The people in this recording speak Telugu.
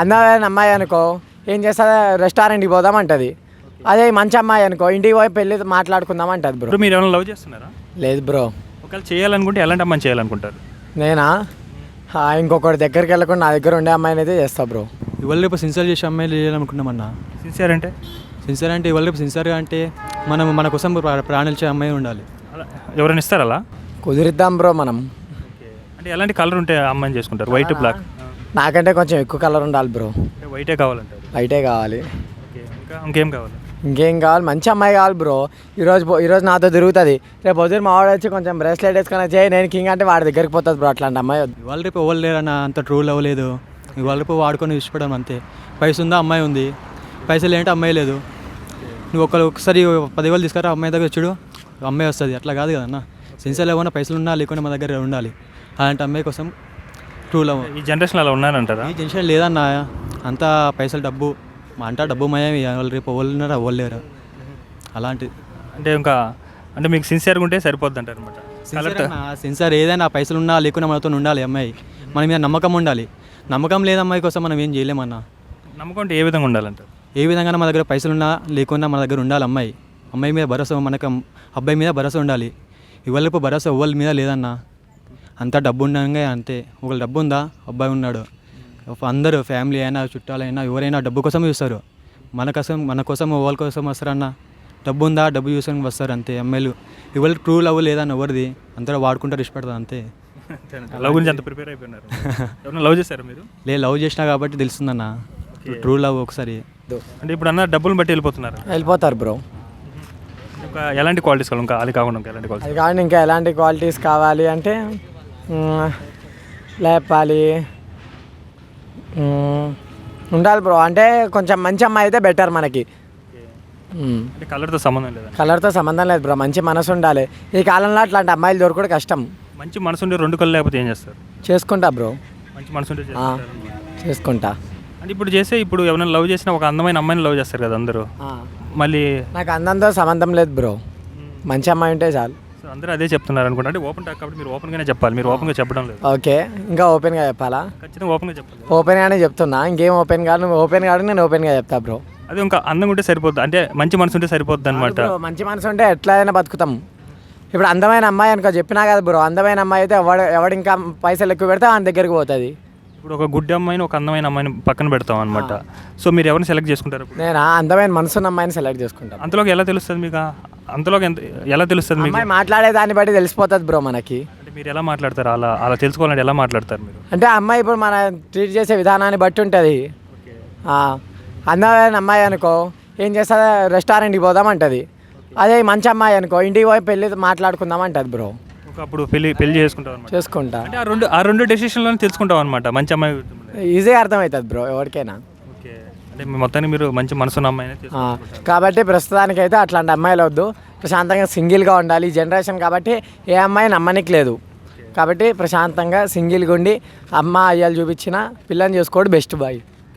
అందమైన అమ్మాయి అనుకో ఏం చేస్తుంది, రెస్టారెంట్కి పోదామంటది. అదే మంచి అమ్మాయి అనుకో ఇంటికి పోయి పెళ్ళి మాట్లాడుకుందాం అంటది బ్రో. మీరు ఏమైనా లవ్ చేస్తున్నారా? లేదు బ్రో. ఒకవేళ చేయాలనుకుంటే ఎలాంటి అమ్మాయిని చేయాలనుకుంటారు? నేనా ఇంకొకటి దగ్గరికి వెళ్ళకుండా నా దగ్గర ఉండే అమ్మాయిని అయితే చేస్తా బ్రో. ఇవాళ రేపు సిన్సియర్ చేసే అమ్మాయిలు చేయాలనుకున్నామన్నా. సిన్సియర్ అంటే ఇవాళ రేపు సిన్సియర్గా అంటే మనం మన కోసం ప్రాణాలు ఇచ్చే అమ్మాయి ఉండాలి. అలా ఎవరైనా ఇస్తారు అలా? కుదిరిద్దాం బ్రో మనం. అంటే ఎలాంటి కలర్ ఉంటే అమ్మాయిని చేసుకుంటారు? White, black? నాకంటే కొంచెం ఎక్కువ కలర్ ఉండాలి బ్రో. వైటే కావాలంటారు? వైటే కావాలి. ఓకే, ఇంకా ఇంకేం కావాలి? ఇంకేం కావాలి, మంచి అమ్మాయి కావాలి బ్రో. ఈరోజు నాతో తిరుగుతుంది, రేపు పొద్దున మా వాడు వచ్చి కొంచెం బ్రేస్లెట్ వేసుకొని చేయి నేను కింగ్ అంటే వాడి దగ్గరికి పోతుంది బ్రో. అట్లాంటి అమ్మాయి ఇవాళ రేపు ఎవరు లేరన్న, అంత ట్రూల్ అవ్వలేదు. ఇవాళ రేపు వాడుకొని ఇష్టపడడం అంతే. పైసలు ఉందా అమ్మాయి ఉంది, పైసలు ఏంటి అమ్మాయి లేదు. నువ్వు ఒకసారి 10,000 తీసుకురా అమ్మాయి దగ్గర చూడు, అమ్మాయి వస్తుంది. అట్లా కాదు కదన్న. సిన్సియర్ ఏమన్నా పైసలు ఉన్నా లేకుండా మన దగ్గర ఉండాలి. అలాంటి అమ్మాయి కోసం ట్రూల్ అవ్వ. ఈ జనరేషన్ అలా ఉన్నారంటారా? ఈ జనరేషన్ లేదన్న, అంతా పైసలు డబ్బు అంటా డబ్బు మయం. వాళ్ళు రేపు ఎవరున్నారా అవ్వలేరు అలాంటి. అంటే మీకు సిన్సియర్గా ఉంటే సరిపోద్ది అంటారు అనమాట. సిన్సియర్ ఏదైనా పైసలు ఉన్నా లేకుండా మనతో ఉండాలి అమ్మాయి. మన మీద నమ్మకం ఉండాలి. నమ్మకం లేదు అమ్మాయి కోసం మనం ఏం చేయలేమన్నా. నమ్మకం అంటే ఏ విధంగా ఉండాలంటారు? ఏ విధంగా మన దగ్గర పైసలు ఉన్నా లేకున్నా మన దగ్గర ఉండాలి అమ్మాయి. అమ్మాయి మీద భరోసా, మనకు అబ్బాయి మీద భరోసా ఉండాలి. ఇవ్వలేపు భరోసా ఎవరి మీద లేదన్నా. అంతా డబ్బు ఉండగా అంతే. ఒకళ్ళు డబ్బు ఉందా, అబ్బాయి ఉన్నాడు, అందరూ ఫ్యామిలీ అయినా చుట్టాలైనా ఎవరైనా డబ్బు కోసం చూస్తారు. మన కోసం వాళ్ళ కోసం వస్తారన్న. డబ్బు ఉందా, డబ్బు చూసుకొని వస్తారు అంతే అమ్మాయిలు. ఇవాళ ట్రూ లవ్ లేదన్న ఎవరిది, అందరూ వాడుకుంటారు, ఇష్టపడతారు అంతే. లవ్ గురించి అంత ప్రిపేర్ అయిపోయినారు? ఎవరైనా లవ్ చేశారా మీరు? లవ్ చేసినా కాబట్టి తెలుస్తుందన్న ట్రూ లవ్ ఒకసారి. అంటే ఇప్పుడు అన్న డబ్బులు బట్టి వెళ్ళిపోతారు బ్రో. ఇంకా ఎలాంటి క్వాలిటీస్ కావాలి? ఇంకా అది కాకుండా ఎలాంటి క్వాలిటీస్? అది కాకుండా ఇంకా ఎలాంటి క్వాలిటీస్ కావాలి అంటే లేపాలి ఉండాలి బ్రో. అంటే కొంచెం మంచి అమ్మాయి అయితే బెటర్ మనకి. కలర్తో సంబంధం లేదు? కలర్తో సంబంధం లేదు బ్రో, మంచి మనసు ఉండాలి. ఈ కాలంలో అట్లాంటి అమ్మాయిలు దొరకడం కష్టం. మంచి మనసు ఉంటే 2 కళ్ళు లేకపోతే ఏం చేస్తారు? చేసుకుంటా బ్రో. మంచి మనసు ఉంటే చేసుకుంటా. అంటే ఇప్పుడు ఎవరైనా లవ్ చేసినా ఒక అందమైన అమ్మాయిని లవ్ చేస్తారు కదా అందరూ. మళ్ళీ నాకు అందంతో సంబంధం లేదు బ్రో, మంచి అమ్మాయి ఉంటే చాలు. అందరూ అదే చెప్తున్నారు అనుకుంటా. అంటే ఓపెన్ టాక్ కాబట్టి మీరు ఓపెన్గానే చెప్పాలి. మీరు ఓపెన్గా చెప్పడం లేదు. ఓకే, ఇంకా ఓపెన్గా చెప్పాలా? ఖచ్చితంగా ఓపెన్గా చెప్పాలి. ఓపెన్గానే చెప్తున్నా, ఇంకేం ఓపెన్ కాదు. నువ్వు ఓపెన్ కాదు, నేను ఓపెన్గా చెప్తా బ్రో. అదే ఇంకా అందంగా ఉంటే సరిపోద్ది, అంటే మంచి మనసు ఉంటే సరిపోద్ది అనమాట. మంచి మనసు ఉంటే ఎట్లయినా బతుకుతాం. ఇప్పుడు అందమైన అమ్మాయి అనుకో చెప్పినా కదా బ్రో, అందమైన అమ్మాయి అయితే ఎవడు ఇంకా పైసలు ఎక్కువ పెడితే ఆయన దగ్గరికి పోతుంది. ఇప్పుడు ఒక గుడ్ అమ్మాయిని ఒక అందమైన అమ్మాయిని పక్కన పెడతాం అనమాట. సో మీరు ఎవరిని సెలెక్ట్ చేసుకుంటారు? నేను అందమైన మనసున్న అమ్మాయిని సెలెక్ట్ చేసుకుంటాను. అంతలోకి ఎలా తెలుస్తుంది మీకు? ఎలా తెలుస్తుంది మీకు? అమ్మాయి మాట్లాడే దాన్ని బట్టి తెలిసిపోతుంది బ్రో మనకి. అంటే మీరు ఎలా మాట్లాడతారు? అలా తెలుసుకోవాలంటే ఎలా మాట్లాడతారు మీరు? అంటే అమ్మాయి ఇప్పుడు మన ట్రీట్ చేసే విధానాన్ని బట్టి ఉంటుంది. అందమైన అమ్మాయి అనుకో ఏం చేస్తుంది, రెస్టారెంట్కి పోదామంటది. అదే మంచి అమ్మాయి అనుకో ఇంటికి పోయి పెళ్ళి మాట్లాడుకుందాం అంటది బ్రో. అప్పుడు పెళ్లి చేసుకుంటా. అంటే ఆ రెండు డెసిషన్లను తెలుసుకుంటాం అనమాట. మంచి అమ్మాయి ఈజీగా అర్థమవుతుంది బ్రో ఎవరికైనా. ఓకే, అంటే మొత్తానికి మీరు మంచి మనసున్న అమ్మాయిని కాబట్టి ప్రస్తుతానికైతే అట్లాంటి అమ్మాయిలు వద్దు. ప్రశాంతంగా సింగిల్గా ఉండాలి. ఈ జనరేషన్ కాబట్టి ఏ అమ్మాయి నమ్మనికి లేదు. కాబట్టి ప్రశాంతంగా సింగిల్గా ఉండి అమ్మ అయ్యాలు చూపించిన పిల్లని చేసుకోవడం బెస్ట్ బాయ్.